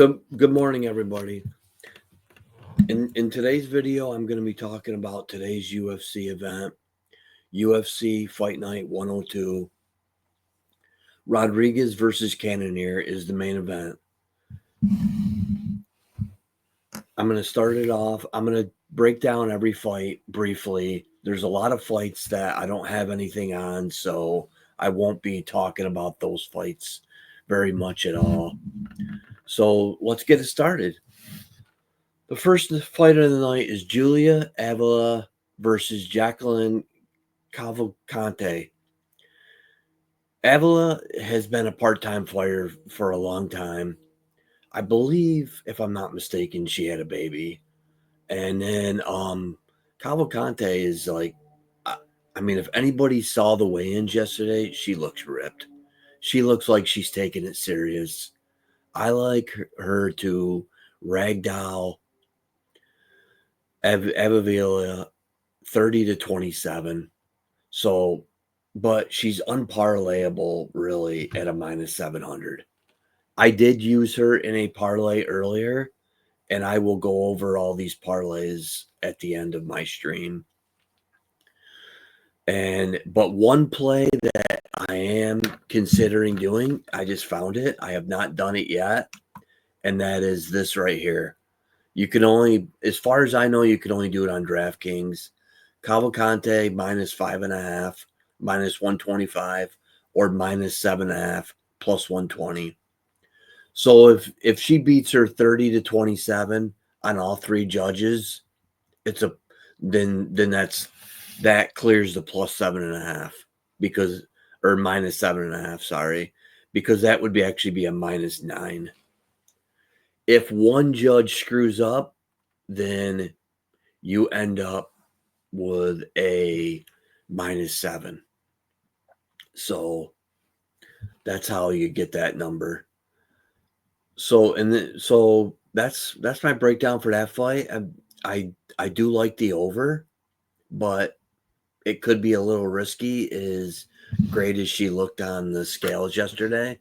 Good morning, everybody. In today's video, I'm going to be talking about today's UFC event, UFC Fight Night 102. Rodriguez versus Cannonier is the main event. I'm going to start it off. I'm going to break down every fight briefly. There's a lot of fights that I don't have anything on, so I won't be talking about those fights very much at all. So let's get it started. The first fight of the night is Julia Avila versus Jacqueline Cavalcante. Avila has been a part-time fighter for a long time. I believe, if I'm not mistaken, she had a baby. And then Cavalcante is like, I mean, if anybody saw the weigh-ins yesterday, she looks ripped. She looks like she's taking it serious. I like her to ragdoll Avila 30 to 27. So, but she's unparlayable really at a minus 700. I did use her in a parlay earlier, and I will go over all these parlays at the end of my stream. But one play that I am considering doing, I just found it. I have not done it yet, and that is this right here. You can only, as far as I know, you can only do it on DraftKings. Cavalcante minus 5.5, minus 125, or minus 7.5 plus 120. So if she beats her 30 to 27 on all three judges, it's a then that clears the plus 7.5 because or minus 7.5, sorry, because that would actually be a minus 9. If one judge screws up, then you end up with a minus 7. So that's how you get that number. So so that's my breakdown for that fight. I do like the over, but it could be a little risky. As great as she looked on the scales yesterday.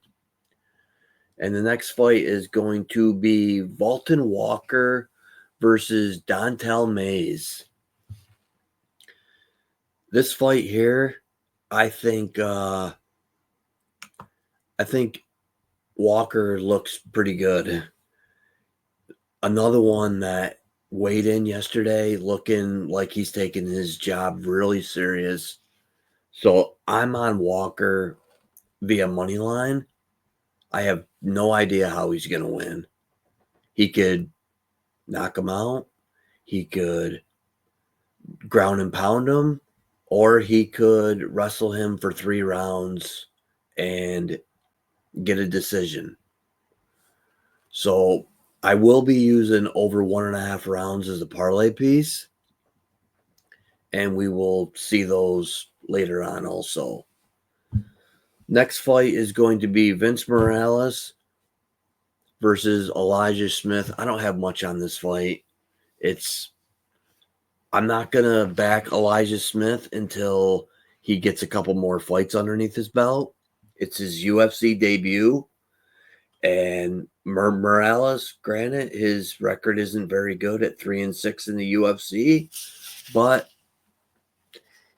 And the next fight is going to be Volton Walker versus Dontel Mays. This fight here, I think Walker looks pretty good. Another one that weighed in yesterday looking like he's taking his job really serious. So I'm on Walker via money line. I have no idea how he's going to win. He could knock him out. He could ground and pound him, or he could wrestle him for 3 rounds and get a decision. So I will be using over 1.5 rounds as a parlay piece, and we will see those later on also. Next fight is going to be Vince Morales versus Elijah Smith. I don't have much on this fight. I'm not going to back Elijah Smith until he gets a couple more fights underneath his belt. It's his UFC debut. And Morales, granted, his record isn't very good at 3-6 in the UFC, but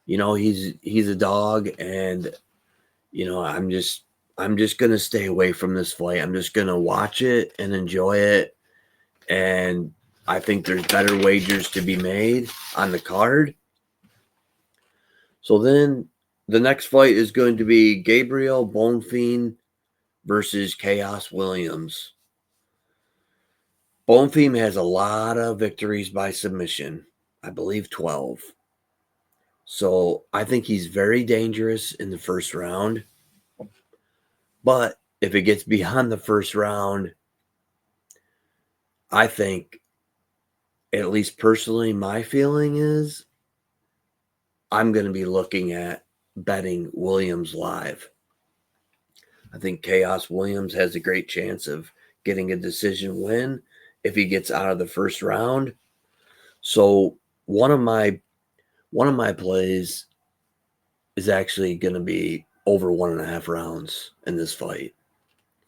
he's a dog, and I'm just gonna stay away from this fight. I'm just gonna watch it and enjoy it, and I think there's better wagers to be made on the card. So then the next fight is going to be Gabriel Bonfim versus Chaos Williams. Bonfim has a lot of victories by submission. I believe 12. So I think he's very dangerous in the first round. But if it gets beyond the first round, I think, at least personally, my feeling is I'm going to be looking at betting Williams live. I think Chaos Williams has a great chance of getting a decision win if he gets out of the first round. So one of my plays is actually going to be over 1.5 rounds in this fight.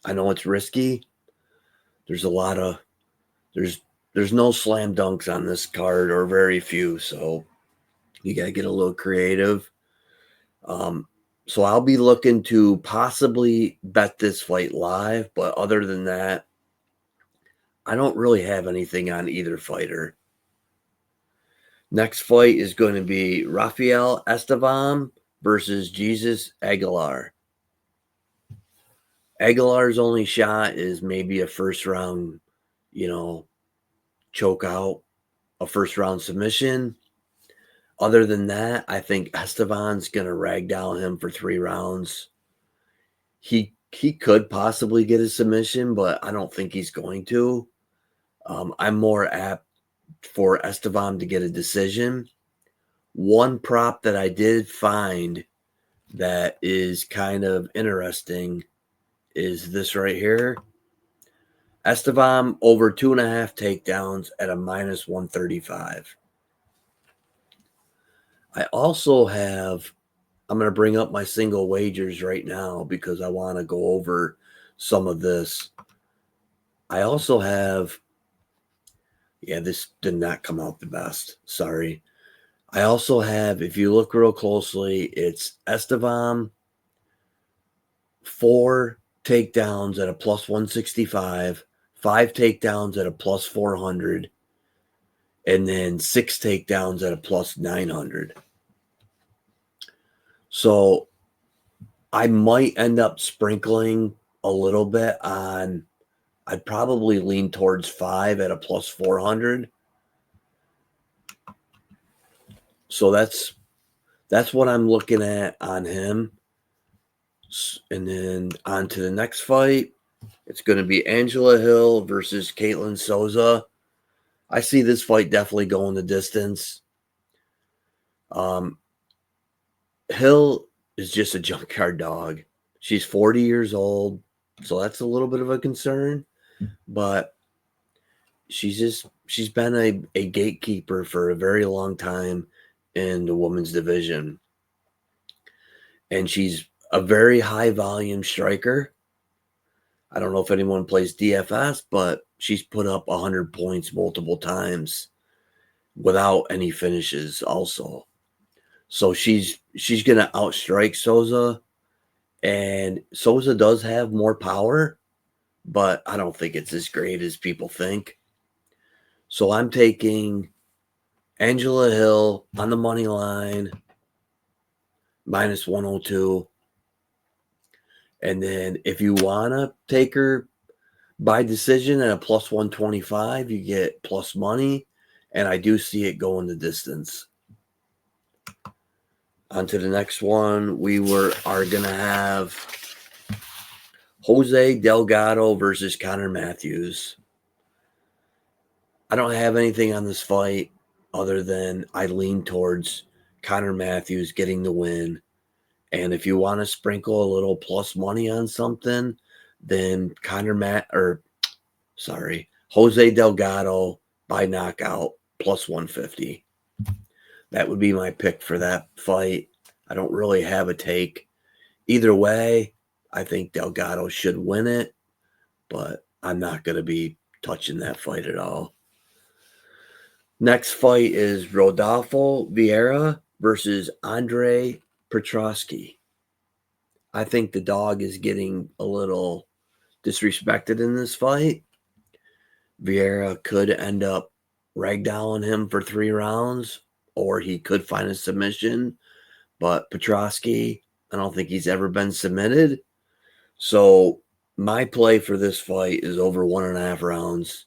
I know it's risky, there's a lot of there's there's no slam dunks on this card, or very few, so you got to get a little creative. So I'll be looking to possibly bet this fight live, but other than that, I don't really have anything on either fighter. Next fight is going to be Rafael Estevam versus Jesus Aguilar. Aguilar's only shot is maybe a first round, choke out, a first round submission. Other than that, I think Estevan's going to ragdoll him for 3 rounds. He could possibly get a submission, but I don't think he's going to. I'm more apt for Estevan to get a decision. One prop that I did find that is kind of interesting is this right here. Estevan over 2.5 takedowns at a minus 135. I also have, I'm going to bring up my single wagers right now because I want to go over some of this. I also have, this did not come out the best. Sorry. I also have, if you look real closely, it's Estevan 4 takedowns at a plus 165, 5 takedowns at a plus 400, and then 6 takedowns at a plus 900. So I might end up sprinkling a little bit on, I'd probably lean towards 5 at a plus 400. So that's what I'm looking at on him. And then on to the next fight. It's going to be Angela Hill versus Caitlin Souza. I see this fight definitely going the distance. Hill is just a junkyard dog. She's 40 years old, so that's a little bit of a concern. But she's been a gatekeeper for a very long time in the women's division. And she's a very high volume striker. I don't know if anyone plays DFS, but she's put up 100 points multiple times without any finishes also. So she's going to outstrike Souza, and Souza does have more power, but I don't think it's as great as people think. So I'm taking Angela Hill on the money line, minus 102. And then if you want to take her by decision at a plus 125, you get plus money, and I do see it going the distance. On to the next one, are going to have Jose Delgado versus Connor Matthews. I don't have anything on this fight other than I lean towards Connor Matthews getting the win. And if you want to sprinkle a little plus money on something, then Jose Delgado by knockout plus 150. That would be my pick for that fight. I don't really have a take. Either way, I think Delgado should win it, but I'm not going to be touching that fight at all. Next fight is Rodolfo Vieira versus Andre Petroski. I think the dog is getting a little disrespected in this fight. Vieira could end up ragdolling him for 3 rounds, or he could find a submission. But Petroski, I don't think he's ever been submitted. So my play for this fight is over 1.5 rounds,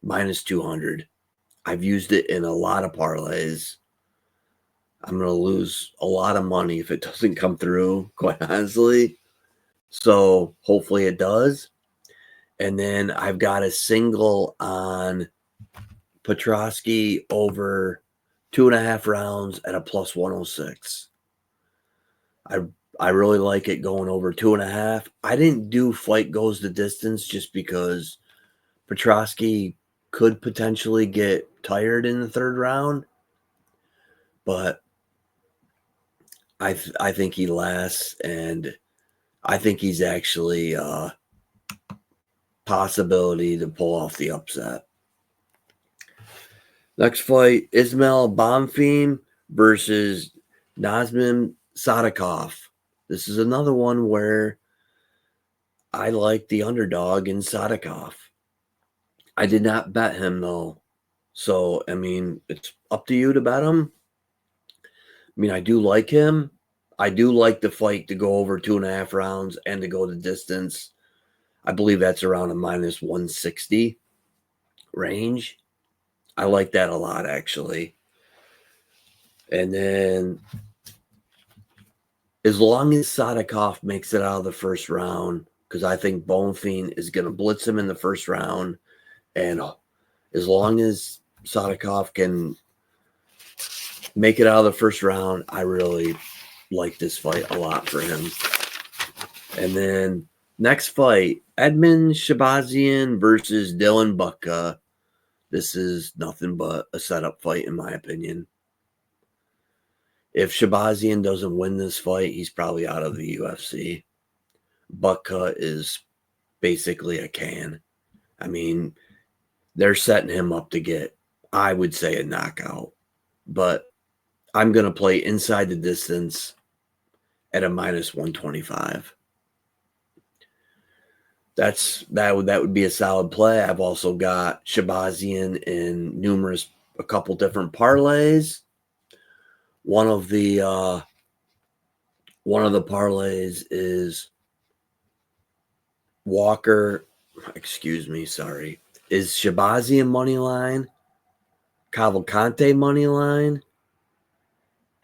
minus 200. I've used it in a lot of parlays. I'm going to lose a lot of money if it doesn't come through, quite honestly. So hopefully it does. And then I've got a single on Petroski over 2.5 rounds at a plus 106. I really like it going over 2.5. I didn't do fight goes the distance just because Petroski could potentially get tired in the 3rd round, but I think he lasts, and I think he's actually possibility to pull off the upset. Next fight, Ismail Bonfim versus Nazim Sadikov. This is another one where I like the underdog in Sadikov. I did not bet him, though. So, I mean, it's up to you to bet him. I mean, I do like him. I do like the fight to go over 2.5 rounds and to go the distance. I believe that's around a minus 160 range. I like that a lot, actually. And then as long as Sadikov makes it out of the first round, because I think Bonfim is going to blitz him in the first round, and as long as Sadikov can make it out of the first round, I really like this fight a lot for him. And then next fight, Edmund Shabazian versus Dylan Butka. This is nothing but a setup fight, in my opinion. If Shabazian doesn't win this fight, he's probably out of the UFC. Butka is basically a can. I mean, they're setting him up to get, I would say, a knockout. But I'm going to play inside the distance at a minus 125. That would be a solid play. I've also got Shabazian in a couple different parlays. One of the parlays is is Shabazian money line, Cavalcante money line,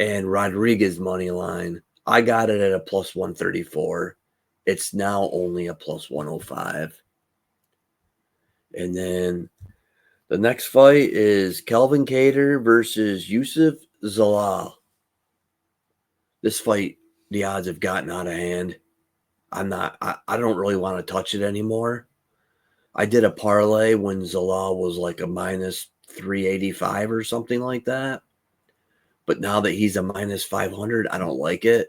and Rodriguez money line. I got it at a plus 134. It's now only a plus 105. And then the next fight is Kelvin Kattar versus Yusuf Zalal. This fight, the odds have gotten out of hand. I don't really want to touch it anymore. I did a parlay when Zalal was like a minus 385 or something like that. But now that he's a minus 500, I don't like it.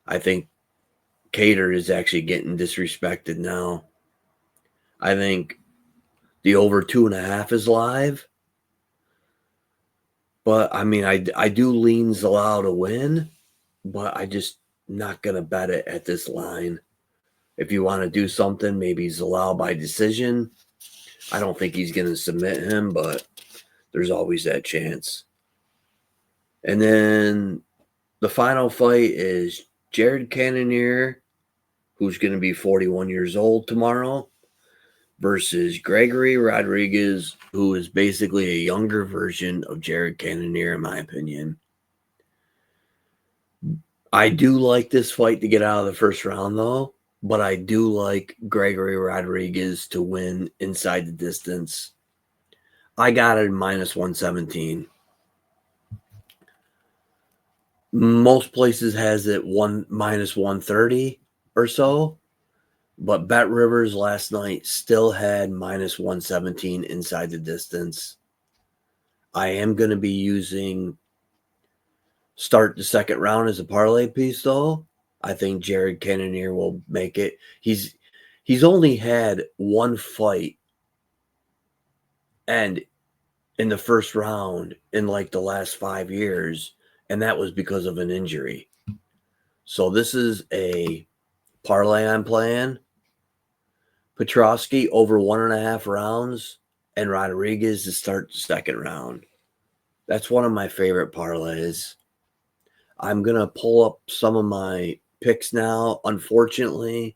I think Kattar is actually getting disrespected now. I think the over 2.5 is live. But, I mean, I do lean Zalal to win, but I just not going to bet it at this line. If you want to do something, maybe Zalal by decision. I don't think he's going to submit him, but there's always that chance. And then the final fight is Jared Cannonier, who's going to be 41 years old tomorrow, versus Gregory Rodriguez, who is basically a younger version of Jared Cannonier, in my opinion. I do like this fight to get out of the first round, though, but I do like Gregory Rodriguez to win inside the distance. I got it minus 117. Most places has it minus 130 or so, but Bet Rivers last night still had minus 117 inside the distance. I am going to be using start the second round as a parlay piece, though. I think Jared Cannonier will make it. He's only had one fight and in the first round in like the last 5 years, and that was because of an injury. So this is a parlay I'm playing. Petrosky over 1.5 rounds and Rodriguez to start the second round. That's one of my favorite parlays. I'm going to pull up some of my picks now. Unfortunately,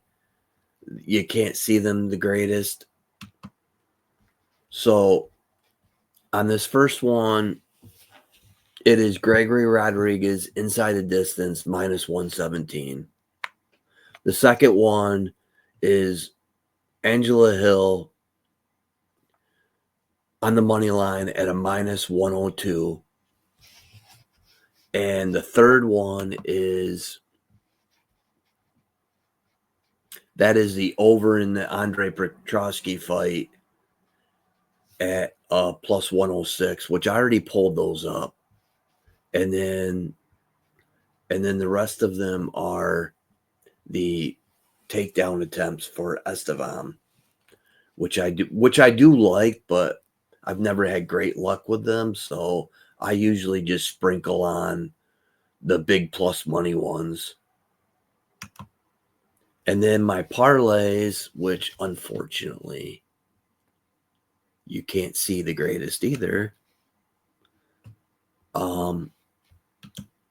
you can't see them the greatest. So on this first one, it is Gregory Rodriguez inside the distance minus 117. The second one is Angela Hill on the money line at a minus 102. And the third one is the over in the Andre Petrosky fight at plus 106, which I already pulled those up. And then the rest of them are the takedown attempts for Estevam. which I do like, but I've never had great luck with them. So I usually just sprinkle on the big plus money ones. And then my parlays, which unfortunately you can't see the greatest either,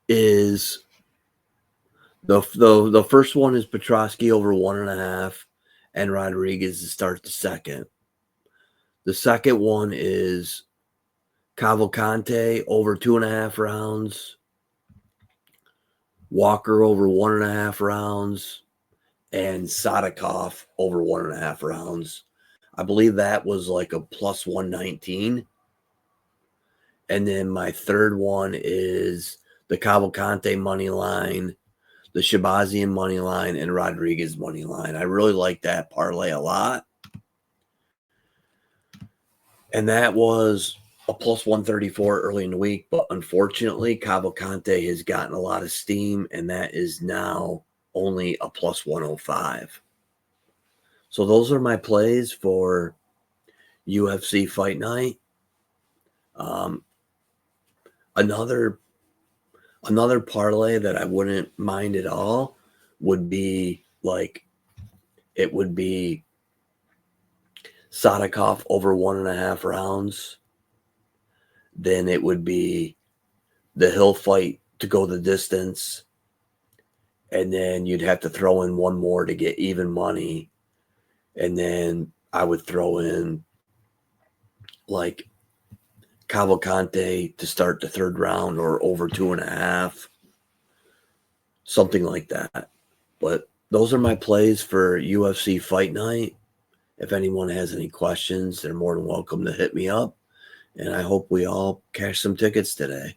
is the first one is Petrosky over 1.5 and Rodriguez to start the second. The second one is Cavalcante over 2.5 rounds, Walker over 1.5 rounds, and Sadikov over 1.5 rounds. I believe that was like a plus 119. And then my third one is the Cavalcante money line, the Shabazian money line, and Rodriguez money line. I really like that parlay a lot. And that was a plus 134 early in the week. But unfortunately, Cavalcante has gotten a lot of steam, and that is now only a plus 105. So those are my plays for UFC Fight Night. Another parlay that I wouldn't mind at all would be Sadikov over 1.5 rounds. Then it would be the Hill fight to go the distance. And then you'd have to throw in one more to get even money. And then I would throw in like Cavalcante to start the third round or over 2.5. Something like that. But those are my plays for UFC Fight Night. If anyone has any questions, they're more than welcome to hit me up. And I hope we all cash some tickets today.